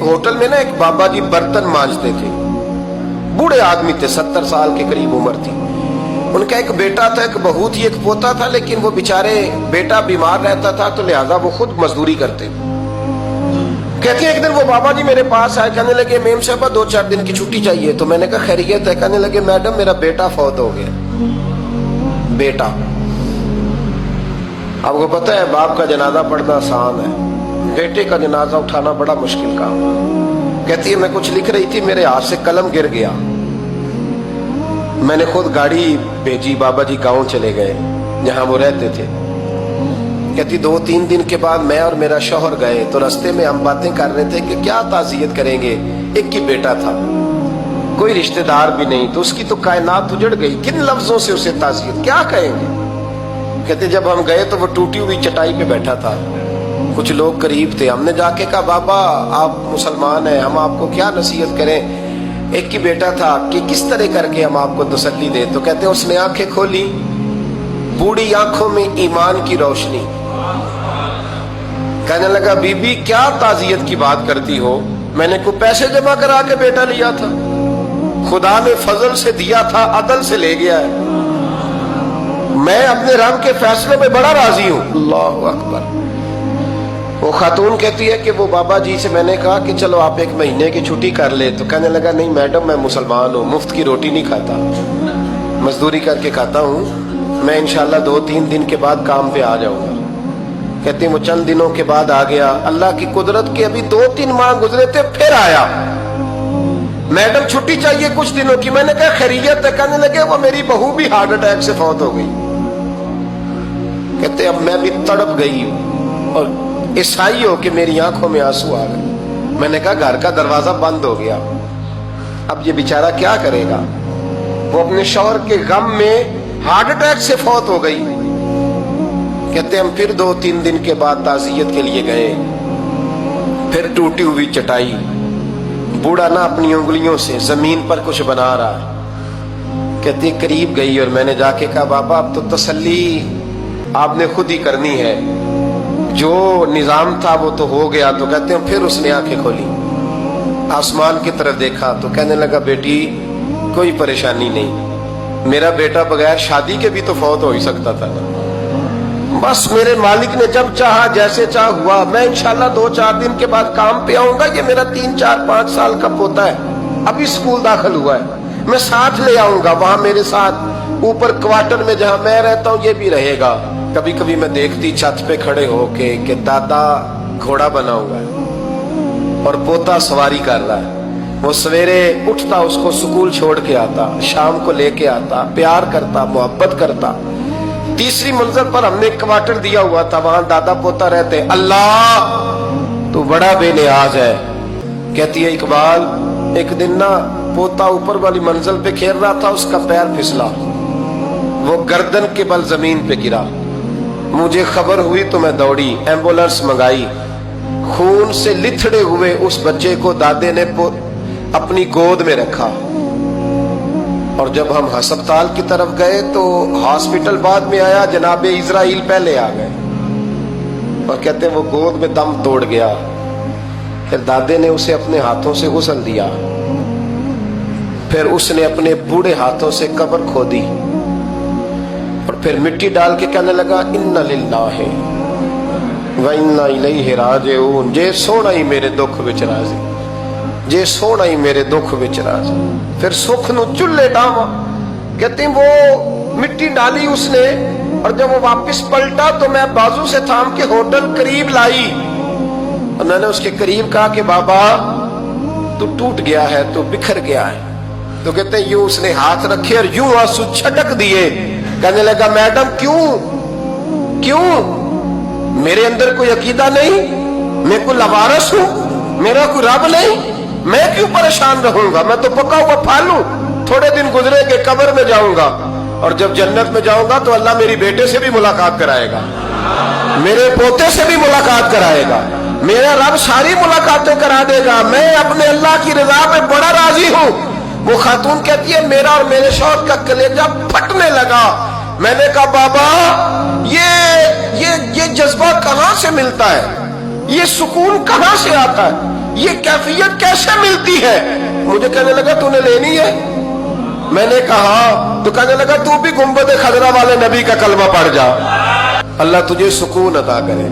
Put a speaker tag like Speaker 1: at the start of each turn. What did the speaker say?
Speaker 1: Hotel में ना एक बाबा जी बर्तन मांजते थे, बूढ़े आदमी थे, 70 साल के करीब उम्र थी। उनका एक बेटा था, एक बहू थी, एक पोता था, लेकिन वो बेचारे बेटा बीमार रहता था तो लिहाजा वो खुद मजदूरी करते। कहते हैं एक दिन वो बाबा जी मेरे पास आए, कहने लगे मेम साहब 2-4 दिन की छुट्टी चाहिए। तो मैंने कहा खैरियत है? कहने लगे मैडम मेरा बेटा फौत हो गया। बेटा, आपको पता है बाप का जनाजा पढ़ना आसान है, बेटे का जनाजा उठाना बड़ा मुश्किल काम। कहती है मैं कुछ लिख रही थी, मेरे हाथ से कलम गिर गया, मैंने खुद गाड़ी भेजी, बाबा जी गांव चले गए जहां वो रहते थे। कहती 2-3 दिन के बाद मैं और मेरा शौहर गए तो रास्ते में हम बातें कर रहे थे कि क्या ताज़ियत करेंगे। एक ही बेटा था, कोई रिश्तेदार भी नहीं, तो उसकी तो कायनात उजड़ गई, किन लफ्जों से उसे ताज़ियत क्या कहेंगे। कहते जब हम गए तो वो टूटी हुई चटाई पे बैठा था, कुछ लोग करीब थे, हमने जाके कहा बाबा आप मुसलमान हैं, हम आपको क्या नसीहत करें, एक ही बेटा था, कि किस तरह करके हम आपको तसल्ली दें। तो कहते उसने आंखें खोली, बूढ़ी आंखों में ईमान की रोशनी, कहने लगा बीबी क्या ताज़ियत की बात करती हो, मैंने को पैसे जमा करा के बेटा लिया था, खुदा ने फजल से दिया था, अदल से ले गया है, मैं अपने रब के फैसले में बड़ा राजी हूं। अल्लाहु अकबर। वो खातून कहती है कि वो बाबा जी से मैंने कहा कि चलो आप 1 महीने की छुट्टी कर ले, तो कहने लगा नहीं मैडम मैं मुसलमान हूँ, मुफ्त की रोटी नहीं खाता, मजदूरी करके खाता हूँ, मैं इंशाल्लाह 2-3 दिन के बाद काम पे आ जाऊंगा। कहते हैं वो चंद दिनों के बाद आ गया, अल्लाह की कुदरत के अभी 2-3 माह गुजरे थे, फिर आया, मैडम छुट्टी चाहिए कुछ दिनों की। मैंने कहा खैरियत है? कहने लगे वो मेरी बहू भी हार्ट अटैक से फौत हो गई। कहते अब मैं भी तड़प गई और ईसाई हो कि मेरी आंखों में आंसू आ गए। मैंने कहा घर का दरवाजा बंद हो गया, अब ये बेचारा क्या करेगा। वो अपने शौहर के गम में हार्ट अटैक से फौत हो गई। कहते हम फिर 2-3 दिन के बाद ताज़ियत के लिए गए, फिर टूटी हुई चटाई, बूढ़ा ना अपनी उंगलियों से जमीन पर कुछ बना रहा। कहते करीब गई और मैंने जाके कहा बाबा अब तो तसल्ली आपने खुद ही करनी है, जो निजाम था वो तो हो गया। तो कहते हैं फिर उसने आंखें खोली, आसमान की तरफ देखा तो कहने लगा बेटी कोई परेशानी नहीं, मेरा बेटा बगैर शादी के भी तो फौत हो ही सकता था ना, बस मेरे मालिक ने जब चाहा जैसे चाह हुआ, मैं इंशाल्लाह 2-4 दिन के बाद काम पे आऊंगा। ये मेरा 3-4-5 साल का पोता है, अभी स्कूल दाखिल हुआ है, मैं साथ ले आऊंगा, वहां मेरे साथ ऊपर क्वार्टर में जहां मैं रहता हूं ये भी रहेगा। कभी कभी मैं देखती छत पे खड़े होके कि दादा घोड़ा बना हुआ है और पोता सवारी कर रहा है, वो सवेरे उठता उसको स्कूल छोड़ के आता, शाम को लेके आता, प्यार करता, मोहब्बत करता। 3री मंजिल पर हमने क्वार्टर दिया हुआ था, वहां दादा पोता रहते। अल्लाह तू बड़ा बेनियाज है। कहती है इकबाल एक दिन ना पोता ऊपर वाली मंजिल पे खेल रहा था, उसका पैर फिसला, वो गर्दन के बल जमीन पे गिरा, मुझे खबर हुई तो मैं दौड़ी, एम्बुलेंस मंगाई, खून से लिथड़े हुए उस बच्चे को दादे ने अपनी गोद में रखा। और जब हम अस्पताल की तरफ गए तो हॉस्पिटल बाद में आया, जनाबे इजराइल पहले आ गए और कहते वो गोद में दम तोड़ गया। फिर दादे ने उसे अपने हाथों से गुसल दिया, फिर उसने अपने बूढ़े हाथों से कब्र खोदी और फिर मिट्टी डाल के कहने लगा इन्ना लिल्लाहि व इन्ना इलैहि राजिऊन, जे सोना ही मेरे दुख विच राजी, जे सोना ही मेरे दुख विच राजी। फिर सुख नु चुल्ले डावा। कहते वो मिट्टी डाली उसने और जब वो वापस पलटा तो मैं बाजू से थाम के होटल करीब लाई और मैंने उसके करीब कहा कि बाबा तू टूट गया है, तू बिखर गया है। तो कहते यूं उसने हाथ रखे और यूं आंसू छटक दिए। कहने लगा मैडम क्यों क्यों, मेरे अंदर कोई अकीदा नहीं, मैं कोई लवारस हूं, मेरा कोई रब नहीं, मैं क्यों परेशान रहूंगा, मैं तो पका हुआ फल हूं, थोड़े दिन गुजरेंगे कब्र में जाऊंगा और जब जन्नत में जाऊंगा तो अल्लाह मेरी बेटे से भी मुलाकात कराएगा, मेरे पोते से भी मुलाकात कराएगा, मेरा रब सारी मुलाकातें करा देगा, मैं अपने अल्लाह की रजा पे बड़ा राजी हूं। वो खातून कहती है मेरा और मेरे शौहर का कलेजा फटने लगा। मैंने कहा बाबा ये जज्बा कहां से मिलता है, ये सुकून कहां से आता है, یہ کیفیت کیسے ملتی ہے؟ مجھے کہنے لگا تو نے لینی ہے؟ میں نے کہا تو کہنے لگا تو بھی گنبد خضرا والے نبی کا کلمہ پڑھ جا، اللہ تجھے سکون عطا کرے۔